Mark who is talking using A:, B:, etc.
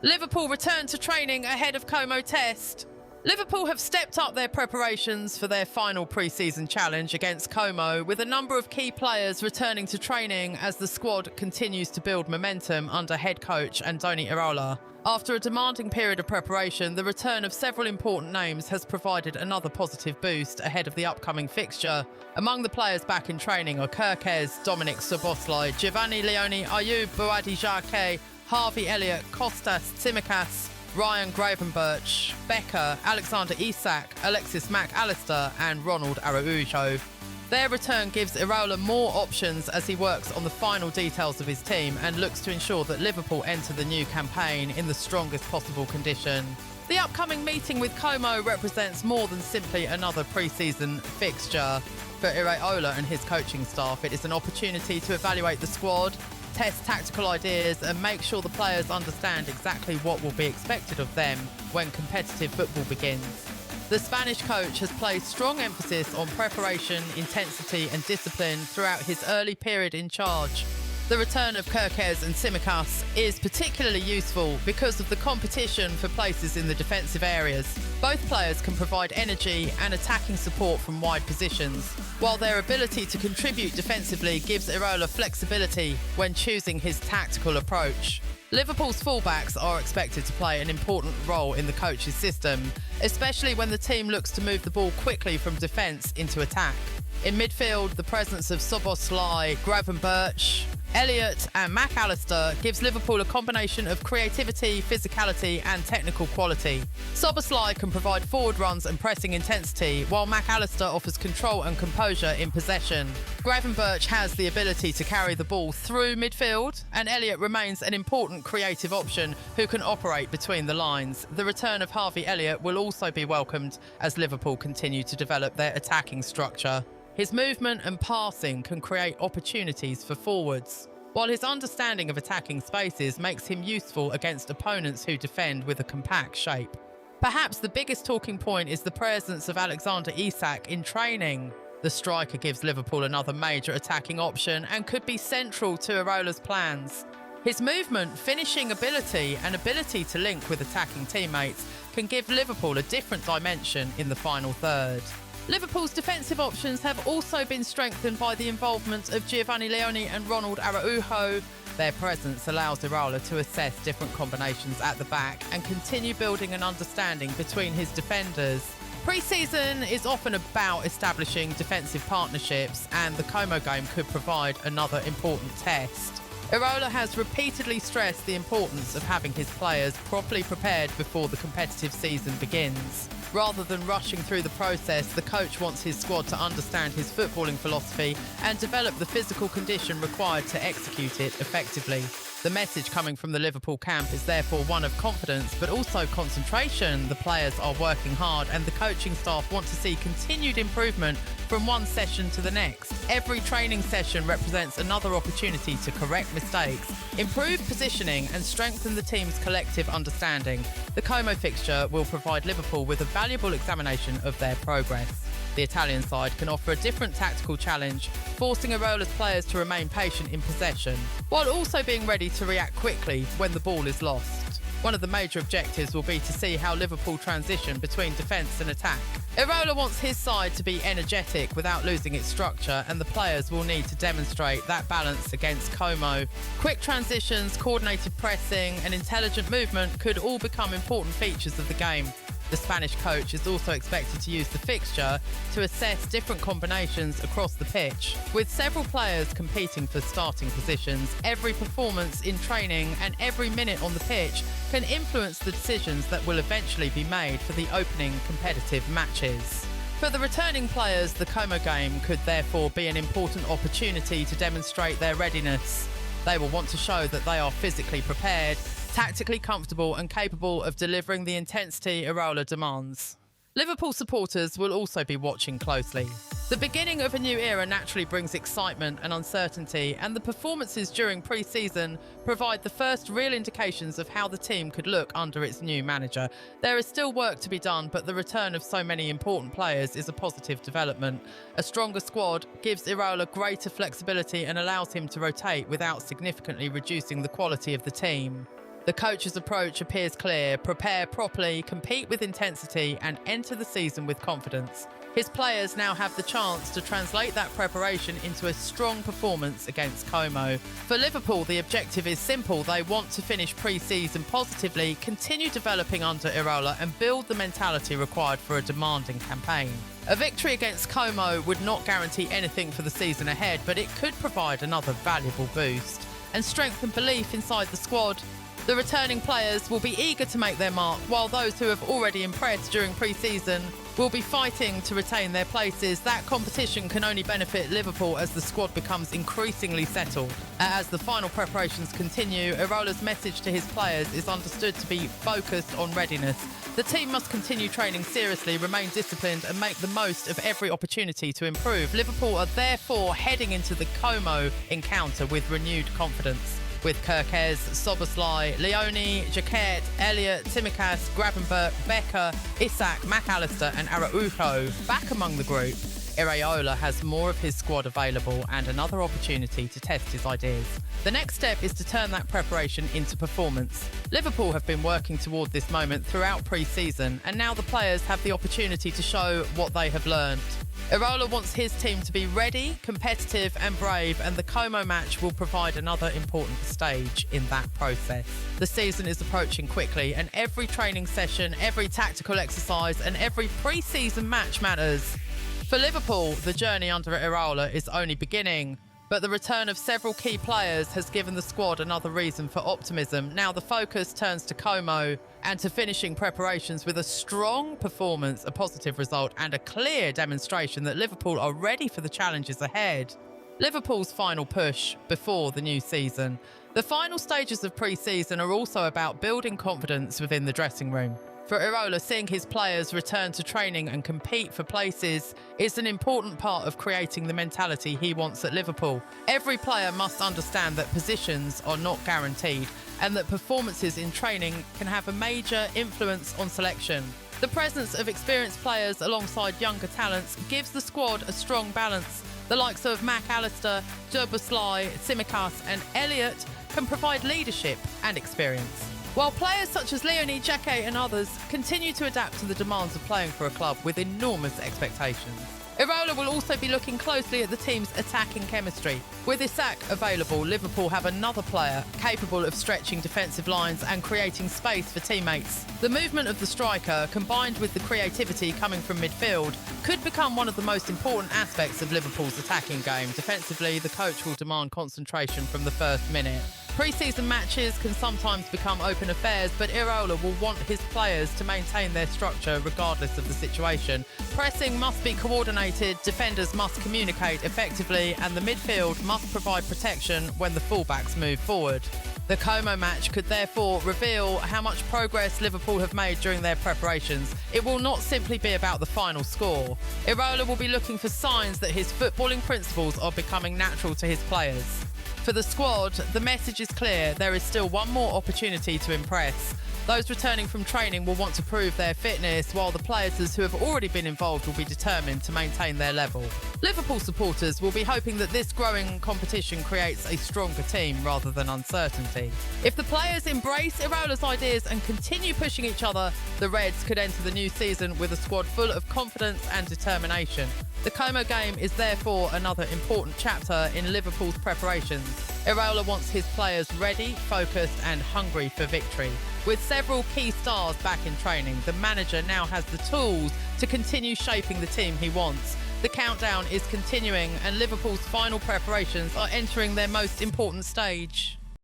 A: Liverpool return to training ahead of Komao test. Liverpool have stepped up their preparations for their final pre-season challenge against Komao, with a number of key players returning to training as the squad continues to build momentum under head coach Andoni Iraola. After a demanding period of preparation, the return of several important names has provided another positive boost ahead of the upcoming fixture. Among the players back in training are Kerkez, Dominic Szoboszlai, Giovanni Leone, Ayoub Boadi-Jake, Harvey Elliott, Kostas Tsimikas, Ryan Gravenberch, Becker, Alexander Isak, Alexis McAllister and Ronald Araujo. Their return gives Iraola more options as he works on the final details of his team and looks to ensure that Liverpool enter the new campaign in the strongest possible condition. The upcoming meeting with Komao represents more than simply another pre-season fixture. For Iraola and his coaching staff, it is an opportunity to evaluate the squad, test tactical ideas and make sure the players understand exactly what will be expected of them when competitive football begins. The Spanish coach has placed strong emphasis on preparation, intensity and discipline throughout his early period in charge. The return of Kerkez and Tsimikas is particularly useful because of the competition for places in the defensive areas. Both players can provide energy and attacking support from wide positions, while their ability to contribute defensively gives Iraola flexibility when choosing his tactical approach. Liverpool's fullbacks are expected to play an important role in the coach's system, especially when the team looks to move the ball quickly from defence into attack. In midfield, the presence of Szoboszlai, Gravenberch, Elliott and McAllister gives Liverpool a combination of creativity, physicality and technical quality. Szoboszlai can provide forward runs and pressing intensity, while McAllister offers control and composure in possession. Gravenberch has the ability to carry the ball through midfield, and Elliott remains an important creative option who can operate between the lines. The return of Harvey Elliott will also be welcomed as Liverpool continue to develop their attacking structure. His movement and passing can create opportunities for forwards, while his understanding of attacking spaces makes him useful against opponents who defend with a compact shape. Perhaps the biggest talking point is the presence of Alexander Isak in training. The striker gives Liverpool another major attacking option and could be central to Iraola's plans. His movement, finishing ability and ability to link with attacking teammates can give Liverpool a different dimension in the final third. Liverpool's defensive options have also been strengthened by the involvement of Giovanni Leone and Ronald Araujo. Their presence allows Iraola to assess different combinations at the back and continue building an understanding between his defenders. Pre-season is often about establishing defensive partnerships, and the Komao game could provide another important test. Iraola has repeatedly stressed the importance of having his players properly prepared before the competitive season begins. Rather than rushing through the process, the coach wants his squad to understand his footballing philosophy and develop the physical condition required to execute it effectively. The message coming from the Liverpool camp is therefore one of confidence, but also concentration. The players are working hard and the coaching staff want to see continued improvement from one session to the next. Every training session represents another opportunity to correct mistakes, improve positioning and strengthen the team's collective understanding. The Komao fixture will provide Liverpool with a valuable examination of their progress. The Italian side can offer a different tactical challenge, forcing Iraola's players to remain patient in possession, while also being ready to react quickly when the ball is lost. One of the major objectives will be to see how Liverpool transition between defence and attack. Iraola wants his side to be energetic without losing its structure, and the players will need to demonstrate that balance against Komao. Quick transitions, coordinated pressing and intelligent movement could all become important features of the game. The Spanish coach is also expected to use the fixture to assess different combinations across the pitch. With several players competing for starting positions, every performance in training and every minute on the pitch can influence the decisions that will eventually be made for the opening competitive matches. For the returning players, the Komao game could therefore be an important opportunity to demonstrate their readiness. They will want to show that they are physically prepared, tactically comfortable and capable of delivering the intensity Iraola demands. Liverpool supporters will also be watching closely. The beginning of a new era naturally brings excitement and uncertainty, and the performances during pre-season provide the first real indications of how the team could look under its new manager. There is still work to be done, but the return of so many important players is a positive development. A stronger squad gives Iraola greater flexibility and allows him to rotate without significantly reducing the quality of the team. The coach's approach appears clear: prepare properly, compete with intensity, and enter the season with confidence. His players now have the chance to translate that preparation into a strong performance against Komao. For Liverpool, the objective is simple. They want to finish pre-season positively, continue developing under Iraola, and build the mentality required for a demanding campaign. A victory against Komao would not guarantee anything for the season ahead, but it could provide another valuable boost and strengthen belief inside the squad. The returning players will be eager to make their mark, while those who have already impressed during pre-season will be fighting to retain their places. That competition can only benefit Liverpool as the squad becomes increasingly settled. As the final preparations continue, Iraola's message to his players is understood to be focused on readiness. The team must continue training seriously, remain disciplined, and make the most of every opportunity to improve. Liverpool are therefore heading into the Komao encounter with renewed confidence. With Kirkez, Soboslai, Leone, Jaquet, Elliott, Tsimikas, Gravenberch, Becker, Isak, McAllister and Araujo back among the group, Iraola has more of his squad available and another opportunity to test his ideas. The next step is to turn that preparation into performance. Liverpool have been working toward this moment throughout pre-season, and now the players have the opportunity to show what they have learned. Iraola wants his team to be ready, competitive and brave, and the Komao match will provide another important stage in that process. The season is approaching quickly, and every training session, every tactical exercise and every pre-season match matters. For Liverpool, the journey under Iraola is only beginning, but the return of several key players has given the squad another reason for optimism. Now the focus turns to Komao and to finishing preparations with a strong performance, a positive result, and a clear demonstration that Liverpool are ready for the challenges ahead. Liverpool's final push before the new season. The final stages of pre-season are also about building confidence within the dressing room. For Iraola, seeing his players return to training and compete for places is an important part of creating the mentality he wants at Liverpool. Every player must understand that positions are not guaranteed and that performances in training can have a major influence on selection. The presence of experienced players alongside younger talents gives the squad a strong balance. The likes of McAllister, Soboslai, Tsimikas and Elliott can provide leadership and experience, while players such as Leone, Jaquet and others continue to adapt to the demands of playing for a club with enormous expectations. Iraola will also be looking closely at the team's attacking chemistry. With Isak available, Liverpool have another player capable of stretching defensive lines and creating space for teammates. The movement of the striker, combined with the creativity coming from midfield, could become one of the most important aspects of Liverpool's attacking game. Defensively, the coach will demand concentration from the first minute. Pre-season matches can sometimes become open affairs, but Iraola will want his players to maintain their structure regardless of the situation. Pressing must be coordinated, defenders must communicate effectively, and the midfield must provide protection when the fullbacks move forward. The Komao match could therefore reveal how much progress Liverpool have made during their preparations. It will not simply be about the final score. Iraola will be looking for signs that his footballing principles are becoming natural to his players. For the squad, the message is clear: there is still one more opportunity to impress. Those returning from training will want to prove their fitness, while the players who have already been involved will be determined to maintain their level. Liverpool supporters will be hoping that this growing competition creates a stronger team rather than uncertainty. If the players embrace Iraola's ideas and continue pushing each other, the Reds could enter the new season with a squad full of confidence and determination. The Komao game is therefore another important chapter in Liverpool's preparations. Iraola wants his players ready, focused and hungry for victory. With several key stars back in training, the manager now has the tools to continue shaping the team he wants. The countdown is continuing and Liverpool's final preparations are entering their most important stage.